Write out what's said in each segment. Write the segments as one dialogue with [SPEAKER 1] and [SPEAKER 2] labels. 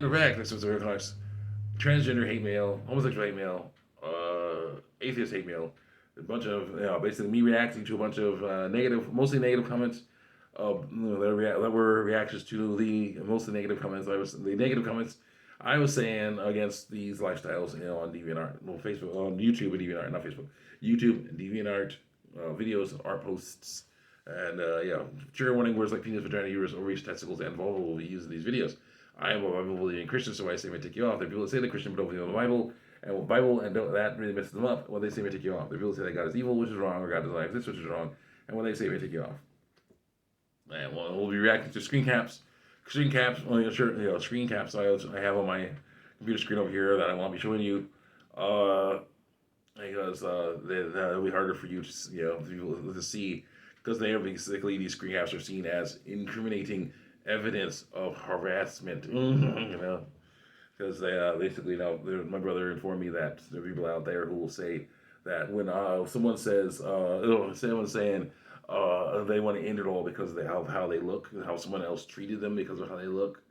[SPEAKER 1] Mpreg, this was a class. Transgender hate mail, homosexual hate mail, atheist hate mail, a bunch of basically me reacting to a bunch of negative, mostly negative comments. That were reactions to the mostly negative comments. The negative comments I was saying against these lifestyles, on DeviantArt, well, Facebook, on YouTube and DeviantArt, not Facebook, YouTube and DeviantArt videos, art posts, and trigger warning words like penis, vagina, uterus, ovaries, testicles, and vulva will be used in these videos. I am a Bible believing Christian, so I say may take you off. There are people that say they're Christian but don't believe in the Bible, and that really messes them up. When they say may take you off, there are people that say that God is evil, which is wrong, or God does not exist, which is wrong, and when they say may take you off. And we'll be reacting to screen caps. Well, sure, screen caps I have on my computer screen over here that I won't be showing you, because that'll be harder for you to to see, because they are basically, these screen caps are seen as incriminating evidence of harassment. Because they basically, my brother informed me that there are people out there who will say that when someone says, someone's saying they want to end it all because of how they look, how someone else treated them because of how they look,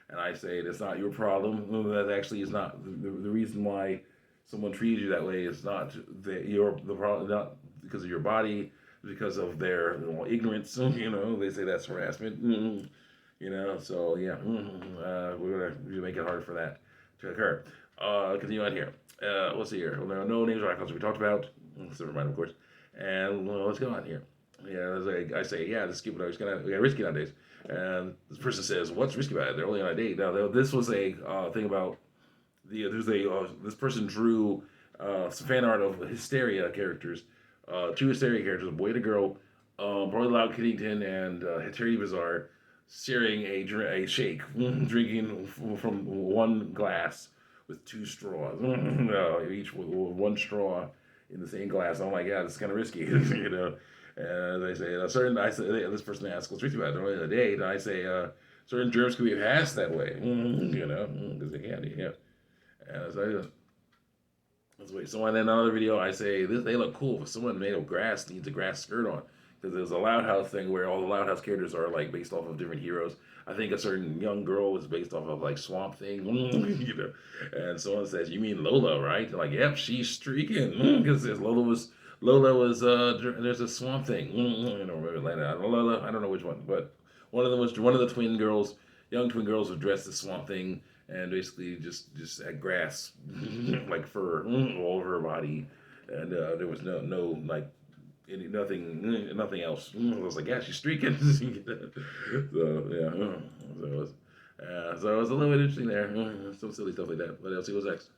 [SPEAKER 1] and I say that's not your problem. That actually is not the reason why someone treated you that way. Is not the problem, not because of your body, because of their ignorance. They say that's harassment. So yeah, we're gonna make it hard for that to occur. Continue on here. Let's see here. Well, there are no names or icons we talked about. Never mind, of course. And let's go on here. Yeah, I say, yeah, this is stupid. It's kind of risky nowadays. And this person says, "What's risky about it? They're only on a date." Now, this was a thing about this person drew some fan art of Hysteria characters, two Hysteria characters, a boy and a girl, Brother Loud Kiddington and Hateri Bizarre, sharing a shake, drinking from one glass with two straws, each with one straw in the same glass. Oh my God, it's kind of risky, And they say this person asks, "What's risky about it?" Only a date, and I say, certain germs can be passed that way, because they can, yeah. And so let's wait. So in another video, I say they look cool. If someone made of grass needs a grass skirt on, because there's a Loud House thing where all the Loud House characters are like based off of different heroes. I think a certain young girl was based off of like Swamp Thing, And someone says, "You mean Lola, right?" They're like, "Yep, she's streaking," because Lola was there's a Swamp Thing. I don't remember Lola. I don't know which one, but one of the twin girls, young twin girls, was dressed as Swamp Thing and basically just had grass like fur all over her body, and there was no like nothing else. I was like, yeah, she's streaking. So yeah, so it was a little bit interesting there. Some silly stuff like that. But let's see what's next.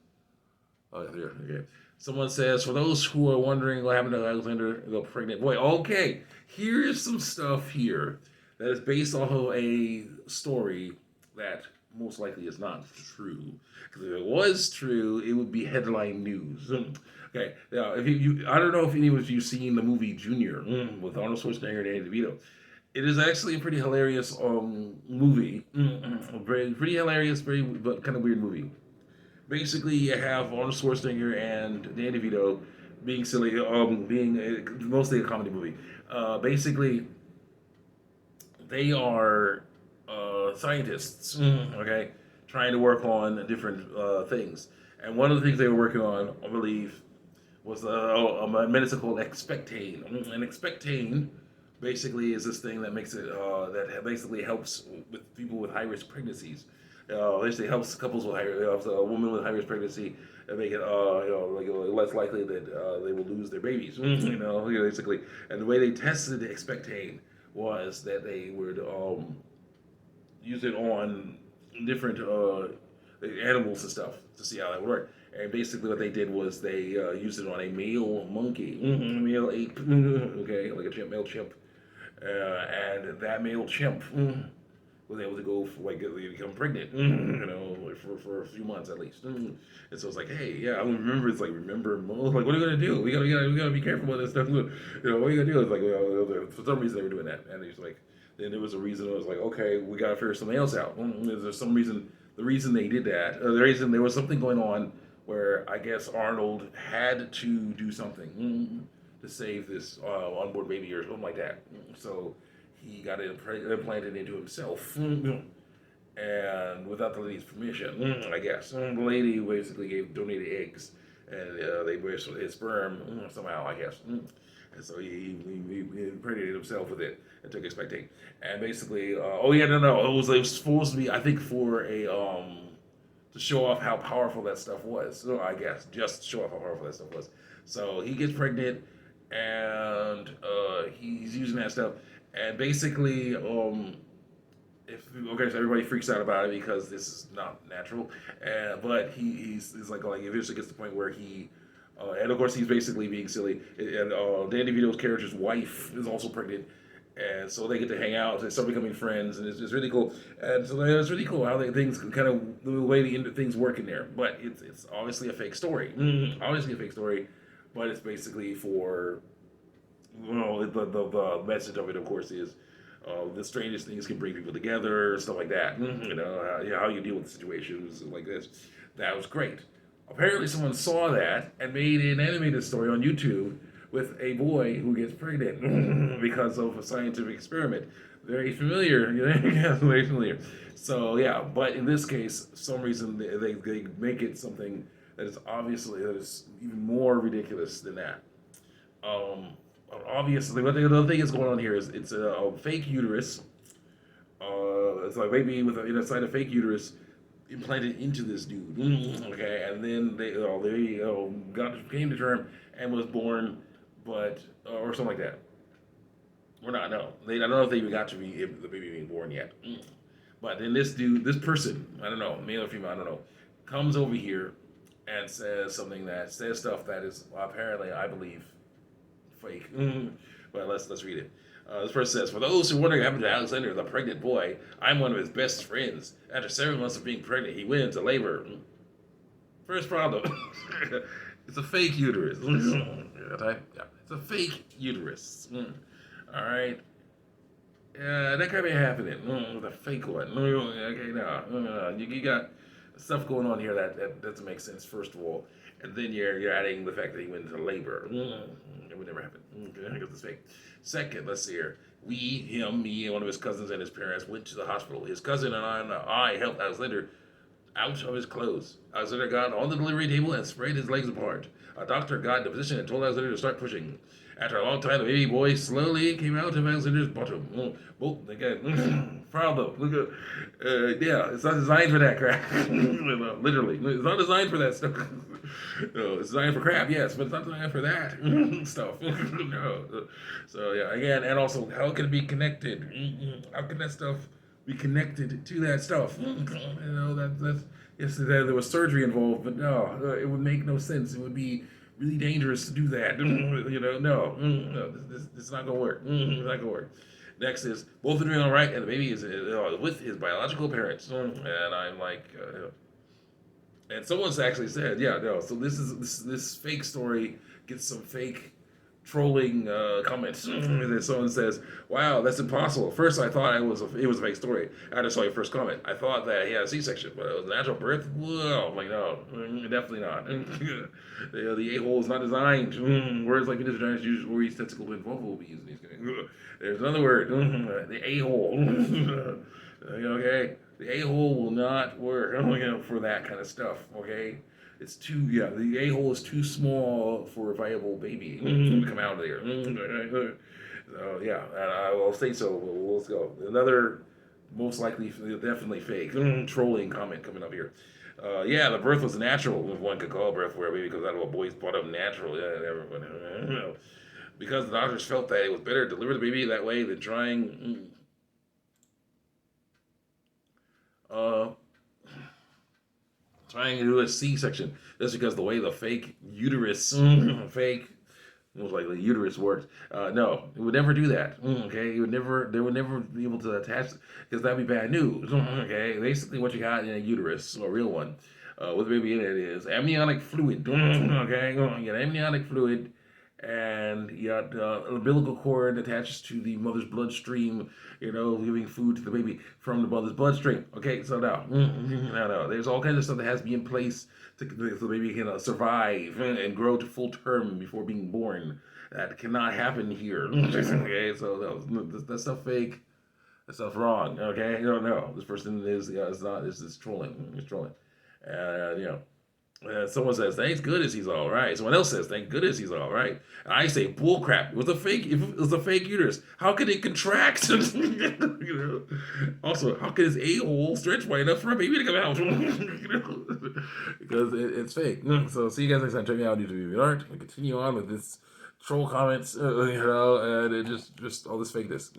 [SPEAKER 1] Oh, yeah, here, okay. Someone says, for those who are wondering what happened to Alexander the pregnant boy, okay, here's some stuff here that is based off of a story that most likely is not true. Because if it was true, it would be headline news. Okay, now if I don't know if any of you seen the movie Junior with Arnold Schwarzenegger and Danny DeVito. It is actually a pretty hilarious movie, pretty hilarious, very but kind of weird movie. Basically, you have Arnold Schwarzenegger and Danny DeVito being silly, mostly a comedy movie. Basically, they are scientists, okay, trying to work on different things. And one of the things they were working on, I believe, was a medicine called expectane. And expectane basically is this thing that makes it that basically helps with people with high risk pregnancies. Basically helps couples with helps a woman with high risk pregnancy and make it less likely that they will lose their babies. Basically, and the way they tested expectane was that they would use it on different animals and stuff to see how that would work. And basically, what they did was they used it on a male monkey, male ape, okay, like a chimp, male chimp, and that male chimp was able to go for, like become pregnant, like for a few months at least. And so it's like, hey, yeah, I remember. It's like remember, like what are we gonna do? We gotta be careful about this stuff. What are you gonna do? It's like for some reason they were doing that, and it's like then there was a reason. It was like, okay, we gotta figure something else out. There's some reason. The reason they did that, the reason there was something going on where I guess Arnold had to do something to save this onboard baby or something like that. So he got it implanted into himself. and without the lady's permission, I guess. The lady basically donated eggs, and they were his sperm somehow, I guess. And so he impregnated himself with it and took expecting. And basically, oh yeah, no, it was supposed to be, I think, for a to show off how powerful that stuff was. So I guess just to show off how powerful that stuff was. So he gets pregnant, and he's using that stuff, and basically, if okay, so everybody freaks out about it because this is not natural, but he's like eventually gets to the point where he. And of course, he's basically being silly. And Danny DeVito's character's wife is also pregnant, and so they get to hang out. They start becoming friends, and it's really cool. And so it's really cool how things kind of the way things work in there. But it's obviously a fake story. Obviously a fake story, but it's basically for the message of it, of course, is the strangest things can bring people together, stuff like that. How you deal with situations like this. That was great. Apparently, someone saw that and made an animated story on YouTube with a boy who gets pregnant because of a scientific experiment. Very familiar, very familiar. So yeah, but in this case, for some reason they make it something that is even more ridiculous than that. Um, Obviously, what the other thing is going on here is it's a fake uterus. It's like baby with inside a fake uterus implanted into this dude. Okay, and then they came to term and was born, but or something like that. Or not, no. I don't know if they even got to be the baby being born yet. But then this person, I don't know, male or female, I don't know, comes over here and says stuff that is apparently, I believe, fake. But let's read it. This person says, "For those who wonder what happened to Alexander, the pregnant boy, I'm one of his best friends. After 7 months of being pregnant, he went into labor." First problem, it's a fake uterus. Yeah, it's a fake uterus. All right. Yeah, that can't be happening. With a fake one. Okay, no. You got stuff going on here that doesn't make sense, first of all. And then you're adding the fact that he went into labor. It would never happen. Okay, because it's fake. Second, let's see here. Me, and one of his cousins and his parents went to the hospital. His cousin and I helped Alexander out of his clothes. Alexander got on the delivery table and spread his legs apart. A doctor got in the position and told Alexander to start pushing. After a long time, the baby boy slowly came out of Alexander's bottom. Again, problem. Look at, yeah, it's not designed for that crap. Literally, it's not designed for that stuff. No, it's designed for crap, yes, but it's not designed for that stuff. No. So yeah, again, and also, how can it be connected? How can that stuff be connected to that stuff? That's yes, there was surgery involved, but no, it would make no sense. It would be really dangerous to do that. No, this is not gonna work. It's not gonna work. Next is both are doing all right, and the baby is with his biological parents. And I'm like, and someone's actually said, yeah, no. So this fake story gets some fake trolling comments. And someone says, "Wow, that's impossible." First, I thought it was a fake story. After I saw your first comment, I thought that he had a C-section, but it was a natural birth. Whoa, I'm like, no, definitely not. The a-hole is not designed. Words like penis, use or testicle and vulva will be used in these things. There's another word, the a-hole. Okay, the a-hole will not work for that kind of stuff. Okay. It's the a-hole is too small for a viable baby to come out of there. So, yeah, and I will say so. Let's go. Another, most likely, definitely fake, trolling comment coming up here. Yeah, the birth was natural, if one could call birth where a baby comes out of a boy's bottom natural. Yeah, everyone. Because the doctors felt that it was better to deliver the baby that way than trying to do a C-section. That's because the way the fake uterus, most likely uterus works. No, it would never do that. Okay, they would never be able to attach, because that'd be bad news. Okay, basically what you got in a uterus, a real one, with a baby in it is amniotic fluid. Okay, you got amniotic fluid, and you got an umbilical cord attaches to the mother's bloodstream, giving food to the baby from the mother's bloodstream. Okay, so no. There's all kinds of stuff that has to be in place so the baby can survive and grow to full term before being born. That cannot happen here. Okay, so that stuff fake. That stuff's wrong. Okay, no. This person is not is trolling. He's trolling. You know. Someone says, "Thank goodness he's all right." Someone else says, "Thank goodness he's all right." And I say, "Bullcrap! It was a fake. If it was a fake uterus, how could it contract?" Also, how could his a hole stretch wide enough for a baby to come out? Because it's fake. So, see you guys next time. Check me out on YouTube Art. And continue on with this troll comments, and it just all this fakeness.